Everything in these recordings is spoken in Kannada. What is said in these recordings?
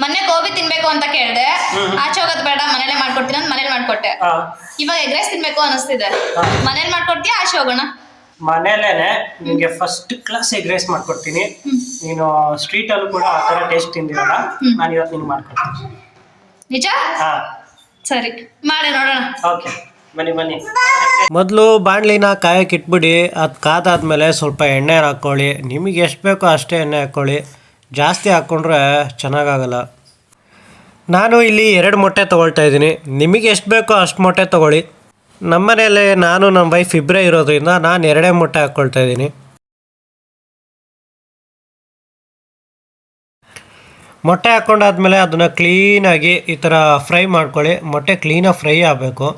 ಮೊನ್ನೆ ಗೋಬಿ ತಿನ್ಬೇಕು ಅಂತ ಕೇಳಿದೆ, ಆಚೆ ಹೋಗೋದು ಬೇಡ ಮನೇಲೆ ಮಾಡ್ಕೊಡ್ತೀನಿ ಅಂತ ಮನೇಲಿ ಮಾಡ್ಕೊಟ್ಟೆ. ಇವಾಗ ಎಗ್ ರೈಸ್ ತಿನ್ಬೇಕು ಅನಿಸ್ತಿದೆ, ಮನೇಲಿ ಮಾಡ್ಕೊಡ್ತೀಯಾ ಆಚೆ ಹೋಗೋಣ? ಮನೇಲೇನೆ ನಿಮಗೆ ಫಸ್ಟ್ ಕ್ಲಾಸ್ ಎಗ್ ರೈಸ್ ಮಾಡ್ಕೊಡ್ತೀನಿ. ನೀನು ಸ್ಟ್ರೀಟ್ ಅಲ್ಲೂ ಕೂಡ ಆ ತರ ಟೇಸ್ಟ್ ತಿಂದಿರಲ್ಲ, ನಾನು ಇವತ್ತು ನಿನ್ಗೆ ಮಾಡ್ಕೊಡ್ತೀನಿ. ನಿಜ? ಸರಿ, ಮಾಡಿ ನೋಡೋಣ. ಓಕೆ, ಬನ್ನಿ. ಮೊದಲು ಬಾಣಲಿನ ಕಾಯಕ್ಕೆ ಇಟ್ಬಿಡಿ. ಅದು ಕಾದಾದ್ಮೇಲೆ ಸ್ವಲ್ಪ ಎಣ್ಣೆ ಹಾಕ್ಕೊಳ್ಳಿ. ನಿಮಗೆ ಎಷ್ಟು ಬೇಕೋ ಅಷ್ಟೇ ಎಣ್ಣೆ ಹಾಕ್ಕೊಳ್ಳಿ, ಜಾಸ್ತಿ ಹಾಕ್ಕೊಂಡ್ರೆ ಚೆನ್ನಾಗಾಗಲ್ಲ. ನಾನು ಇಲ್ಲಿ 2 ಮೊಟ್ಟೆ ತೊಗೊಳ್ತಾ ಇದ್ದೀನಿ. ನಿಮಗೆ ಎಷ್ಟು ಬೇಕೋ ಅಷ್ಟು ಮೊಟ್ಟೆ ತೊಗೊಳ್ಳಿ. ನಮ್ಮ ಮನೇಲಿ ನಾನು ನಮ್ಮ ವೈಫ್ ಇಬ್ಬರೇ ಇರೋದ್ರಿಂದ ನಾನು 2 ಮೊಟ್ಟೆ ಹಾಕ್ಕೊಳ್ತಾ ಇದ್ದೀನಿ. ಮೊಟ್ಟೆ ಹಾಕ್ಕೊಂಡಾದ್ಮೇಲೆ ಅದನ್ನು ಕ್ಲೀನಾಗಿ ಈ ಥರ ಫ್ರೈ ಮಾಡ್ಕೊಳ್ಳಿ. ಮೊಟ್ಟೆ ಕ್ಲೀನಾಗಿ ಫ್ರೈ ಆಗಬೇಕು.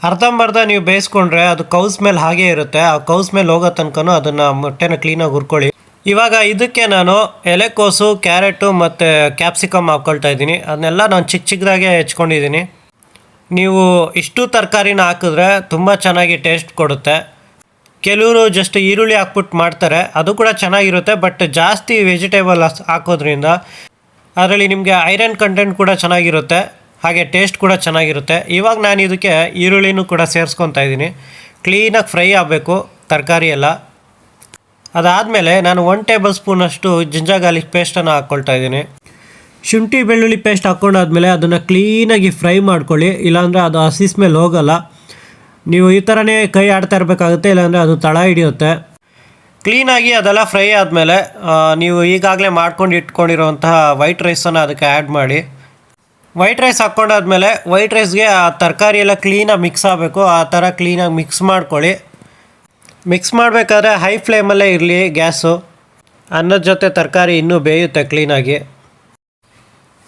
ಅರ್ಧಂಬರ್ಧ ನೀವು ಬೇಯಿಸ್ಕೊಂಡ್ರೆ ಅದು ಕೌಸ್ ಮೇಲೆ ಹಾಗೇ ಇರುತ್ತೆ. ಆ ಕೌಸ್ ಮೇಲೆ ಹೋಗೋ ತನಕನೂ ಅದನ್ನು ಮೊಟ್ಟೆನ ಕ್ಲೀನಾಗಿ ಹುರ್ಕೊಳ್ಳಿ. ಇವಾಗ ಇದಕ್ಕೆ ನಾನು ಎಲೆಕೋಸು, ಕ್ಯಾರೆಟು ಮತ್ತು ಕ್ಯಾಪ್ಸಿಕಮ್ ಹಾಕ್ಕೊಳ್ತಾ ಇದ್ದೀನಿ. ಅದನ್ನೆಲ್ಲ ನಾನು ಚಿಕ್ಕದಾಗೆ ಹೆಚ್ಕೊಂಡಿದ್ದೀನಿ. ನೀವು ಇಷ್ಟು ತರಕಾರಿನ ಹಾಕಿದ್ರೆ ತುಂಬ ಚೆನ್ನಾಗಿ ಟೇಸ್ಟ್ ಕೊಡುತ್ತೆ. ಕೆಲವರು ಜಸ್ಟ್ ಈರುಳ್ಳಿ ಹಾಕ್ಬಿಟ್ಟು ಮಾಡ್ತಾರೆ, ಅದು ಕೂಡ ಚೆನ್ನಾಗಿರುತ್ತೆ. ಬಟ್ ಜಾಸ್ತಿ ವೆಜಿಟೇಬಲ್ ಹಾಕೋದ್ರಿಂದ ಅದರಲ್ಲಿ ನಿಮಗೆ ಐರನ್ ಕಂಟೆಂಟ್ ಕೂಡ ಚೆನ್ನಾಗಿರುತ್ತೆ, ಹಾಗೆ ಟೇಸ್ಟ್ ಕೂಡ ಚೆನ್ನಾಗಿರುತ್ತೆ. ಇವಾಗ ನಾನು ಇದಕ್ಕೆ ಈರುಳ್ಳಿನೂ ಕೂಡ ಸೇರಿಸ್ಕೊತಾ ಇದ್ದೀನಿ. ಕ್ಲೀನಾಗಿ ಫ್ರೈ ಆಗಬೇಕು ತರಕಾರಿ ಎಲ್ಲ. ಅದಾದಮೇಲೆ ನಾನು 1 ಟೇಬಲ್ ಸ್ಪೂನಷ್ಟು ಜಿಂಜರ್ ಗಾರ್ಲಿಕ್ ಪೇಸ್ಟನ್ನು ಹಾಕ್ಕೊಳ್ತಾ ಇದ್ದೀನಿ. ಶುಂಠಿ ಬೆಳ್ಳುಳ್ಳಿ ಪೇಸ್ಟ್ ಹಾಕ್ಕೊಂಡಾದ್ಮೇಲೆ ಅದನ್ನು ಕ್ಲೀನಾಗಿ ಫ್ರೈ ಮಾಡ್ಕೊಳ್ಳಿ, ಇಲ್ಲಾಂದರೆ ಅದು ಹಸಿ ಸ್ಮೆಲ್ ಹೋಗಲ್ಲ. ನೀವು ಈ ಥರನೇ ಕೈ ಆಡ್ತಾ ಇರಬೇಕಾಗುತ್ತೆ, ಇಲ್ಲಾಂದರೆ ಅದು ತಳ ಹಿಡಿಯುತ್ತೆ. ಕ್ಲೀನಾಗಿ ಅದೆಲ್ಲ ಫ್ರೈ ಆದಮೇಲೆ ನೀವು ಈಗಾಗಲೇ ಮಾಡ್ಕೊಂಡು ಇಟ್ಕೊಂಡಿರೋಂತಹ ವೈಟ್ ರೈಸನ್ನು ಅದಕ್ಕೆ ಆ್ಯಡ್ ಮಾಡಿ. ವೈಟ್ ರೈಸ್ ಹಾಕ್ಕೊಂಡಾದ್ಮೇಲೆ ವೈಟ್ ರೈಸ್ಗೆ ಆ ತರಕಾರಿ ಎಲ್ಲ ಕ್ಲೀನಾಗಿ ಮಿಕ್ಸ್ ಆಗಬೇಕು. ಆ ಥರ ಕ್ಲೀನಾಗಿ ಮಿಕ್ಸ್ ಮಾಡ್ಕೊಳ್ಳಿ. ಮಿಕ್ಸ್ ಮಾಡಬೇಕಾದ್ರೆ ಹೈ ಫ್ಲೇಮಲ್ಲೇ ಇರಲಿ ಗ್ಯಾಸು. ಅನ್ನದ ಜೊತೆ ತರಕಾರಿ ಇನ್ನೂ ಬೇಯುತ್ತೆ ಕ್ಲೀನಾಗಿ.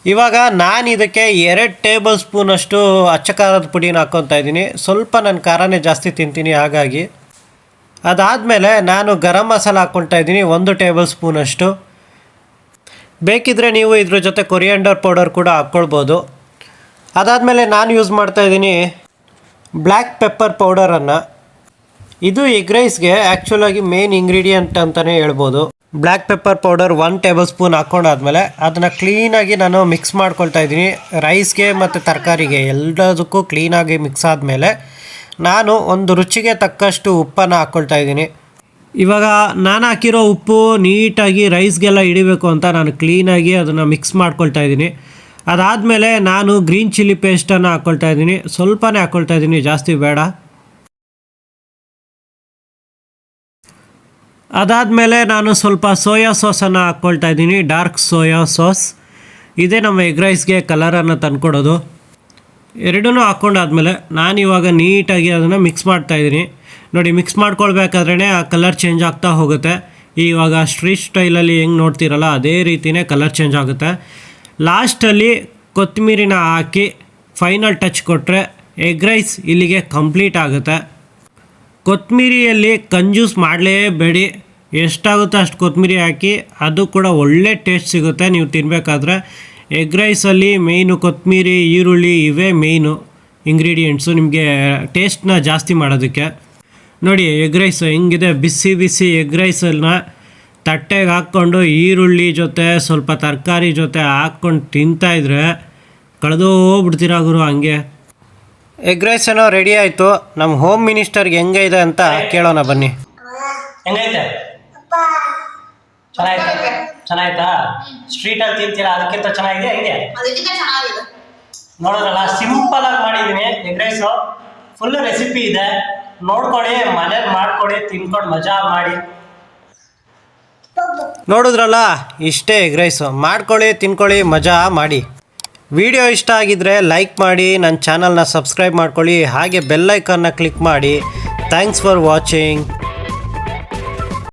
ಇವಾಗ ನಾನು ಇದಕ್ಕೆ 2 ಟೇಬಲ್ ಸ್ಪೂನಷ್ಟು ಅಚ್ಚ ಖಾರದ ಪುಡಿನ ಹಾಕ್ಕೊತಾ ಇದ್ದೀನಿ. ಸ್ವಲ್ಪ ನಾನು ಖಾರನೇ ಜಾಸ್ತಿ ತಿಂತೀನಿ ಹಾಗಾಗಿ. ಅದಾದಮೇಲೆ ನಾನು ಗರಂ ಮಸಾಲ ಹಾಕ್ಕೊಳ್ತಾ ಇದ್ದೀನಿ 1 ಟೇಬಲ್ ಸ್ಪೂನಷ್ಟು. ಬೇಕಿದ್ದರೆ ನೀವು ಇದ್ರ ಜೊತೆ ಕೊರಿಯಾಂಡರ್ ಪೌಡರ್ ಕೂಡ ಹಾಕ್ಕೊಳ್ಬೋದು. ಅದಾದಮೇಲೆ ನಾನು ಯೂಸ್ ಮಾಡ್ತಾಯಿದ್ದೀನಿ ಬ್ಲ್ಯಾಕ್ ಪೆಪ್ಪರ್ ಪೌಡರನ್ನು. ಇದು ಎಗ್ ರೈಸ್ಗೆ ಆ್ಯಕ್ಚುಲಾಗಿ ಮೇನ್ ಇಂಗ್ರೀಡಿಯೆಂಟ್ ಅಂತಲೇ ಹೇಳ್ಬೋದು. Black pepper powder 1 tablespoon ಹಾಕ್ಕೊಂಡಾದ್ಮೇಲೆ ಅದನ್ನು ಕ್ಲೀನಾಗಿ ನಾನು ಮಿಕ್ಸ್ ಮಾಡ್ಕೊಳ್ತಾ ಇದ್ದೀನಿ. ರೈಸ್ಗೆ ಮತ್ತು ತರಕಾರಿಗೆ ಎಲ್ಲದಕ್ಕೂ ಕ್ಲೀನಾಗಿ ಮಿಕ್ಸ್ ಆದಮೇಲೆ ನಾನು ಒಂದು ರುಚಿಗೆ ತಕ್ಕಷ್ಟು ಉಪ್ಪನ್ನು ಹಾಕ್ಕೊಳ್ತಾ ಇದ್ದೀನಿ. ಇವಾಗ ನಾನು ಹಾಕಿರೋ ಉಪ್ಪು ನೀಟಾಗಿ ರೈಸ್ಗೆಲ್ಲ ಹಿಡಿಬೇಕು ಅಂತ ನಾನು ಕ್ಲೀನಾಗಿ ಅದನ್ನು ಮಿಕ್ಸ್ ಮಾಡ್ಕೊಳ್ತಾ ಇದ್ದೀನಿ. ಅದಾದಮೇಲೆ ನಾನು ಗ್ರೀನ್ ಚಿಲ್ಲಿ ಪೇಸ್ಟನ್ನು ಹಾಕ್ಕೊಳ್ತಾ ಇದ್ದೀನಿ. ಸ್ವಲ್ಪನೇ ಹಾಕ್ಕೊಳ್ತಾ ಇದ್ದೀನಿ, ಜಾಸ್ತಿ ಬೇಡ. ಅದಾದಮೇಲೆ ನಾನು ಸ್ವಲ್ಪ ಸೋಯಾ ಸಾಸನ್ನು ಹಾಕ್ಕೊಳ್ತಾ ಇದ್ದೀನಿ, ಡಾರ್ಕ್ ಸೋಯಾ ಸಾಸ್. ಇದೇ ನಮ್ಮ ಎಗ್ ರೈಸ್ಗೆ ಕಲರನ್ನು ತಂದ್ಕೊಡೋದು. ಎರಡೂ ಹಾಕ್ಕೊಂಡಾದ್ಮೇಲೆ ನಾನಿವಾಗ ನೀಟಾಗಿ ಅದನ್ನು ಮಿಕ್ಸ್ ಮಾಡ್ತಾಯಿದ್ದೀನಿ. ನೋಡಿ, ಮಿಕ್ಸ್ ಮಾಡ್ಕೊಳ್ಬೇಕಾದ್ರೇ ಆ ಕಲರ್ ಚೇಂಜ್ ಆಗ್ತಾ ಹೋಗುತ್ತೆ. ಇವಾಗ ಸ್ಟ್ರೀಟ್ ಸ್ಟೈಲಲ್ಲಿ ಹೆಂಗೆ ನೋಡ್ತೀರಲ್ಲ ಅದೇ ರೀತಿಯೇ ಕಲರ್ ಚೇಂಜ್ ಆಗುತ್ತೆ. ಲಾಸ್ಟಲ್ಲಿ ಕೊತ್ತಂಬರಿನ ಹಾಕಿ ಫೈನಲ್ ಟಚ್ ಕೊಟ್ಟರೆ ಎಗ್ ರೈಸ್ ಇಲ್ಲಿಗೆ ಕಂಪ್ಲೀಟ್ ಆಗುತ್ತೆ. ಕೊತ್ತಂಬರಿಯಲ್ಲಿ ಕಂಜೂಸ್ ಮಾಡಲೇಬೇಡಿ, ಎಷ್ಟಾಗುತ್ತೋ ಅಷ್ಟು ಕೊತ್ತಂಬರಿ ಹಾಕಿ, ಅದು ಕೂಡ ಒಳ್ಳೆ ಟೇಸ್ಟ್ ಸಿಗುತ್ತೆ ನೀವು ತಿನ್ನಬೇಕಾದ್ರೆ. ಎಗ್ ರೈಸಲ್ಲಿ ಮೇಯ್ನು ಕೊತ್ತಂಬರಿ, ಈರುಳ್ಳಿ ಇವೇ ಮೇಯ್ನು ಇಂಗ್ರೀಡಿಯೆಂಟ್ಸು ನಿಮಗೆ ಟೇಸ್ಟ್ನ ಜಾಸ್ತಿ ಮಾಡೋದಕ್ಕೆ. ನೋಡಿ ಎಗ್ ರೈಸ್ ಹೆಂಗಿದೆ, ಬಿಸಿ ಬಿಸಿ ಎಗ್ ರೈಸನ್ನ ತಟ್ಟೆಗೆ ಹಾಕ್ಕೊಂಡು ಈರುಳ್ಳಿ ಜೊತೆ ಸ್ವಲ್ಪ ತರಕಾರಿ ಜೊತೆ ಹಾಕ್ಕೊಂಡು ತಿಂತಾಯಿದ್ರೆ ಕಳೆದೋಗ್ಬಿಡ್ತೀರಾ ಗುರು ಹಂಗೆ. ಎಗ್ ರೈಸ್ ಏನೋ ರೆಡಿ ಆಯಿತು. ನಮ್ಮ ಹೋಮ್ ಮಿನಿಸ್ಟರ್ಗೆ ಹೆಂಗೆ ಇದೆ ಅಂತ ಕೇಳೋಣ ಬನ್ನಿ. ಹೆಂಗೈತೆ? ಚೆನ್ನಾಯ್ತಾ? ಸ್ಟ್ರೀಟಲ್ಲಿ ತಿಂತೀರಾ ಅದಕ್ಕಿಂತ ಚೆನ್ನಾಗಿದೆ ಹೆಂಗೆ? ನೋಡೋದಲ್ಲ, ಸಿಂಪಲ್ ಆಗಿ ಮಾಡಿದ್ದೀನಿ ಎಗ್ ರೈಸು. ಫುಲ್ ರೆಸಿಪಿ ಇದೆ, ನೋಡ್ಕೊಳ್ಳಿ, ಮನೇಲಿ ಮಾಡ್ಕೊಳ್ಳಿ, ತಿನ್ಕೊಂಡು ಮಜಾ ಮಾಡಿ. ನೋಡಿದ್ರಲ್ಲ, ಇಷ್ಟೇ ಎಗ್ ರೈಸು. ಮಾಡ್ಕೊಳ್ಳಿ, ತಿನ್ಕೊಳ್ಳಿ, ಮಜಾ ಮಾಡಿ. ವಿಡಿಯೋ ಇಷ್ಟ ಆಗಿದ್ದರೆ ಲೈಕ್ ಮಾಡಿ, ನನ್ನ ಚಾನಲ್ನ ಸಬ್ಸ್ಕ್ರೈಬ್ ಮಾಡ್ಕೊಳ್ಳಿ, ಹಾಗೆ ಬೆಲ್ ಐಕಾನ್ನ ಕ್ಲಿಕ್ ಮಾಡಿ. Thanks for watching.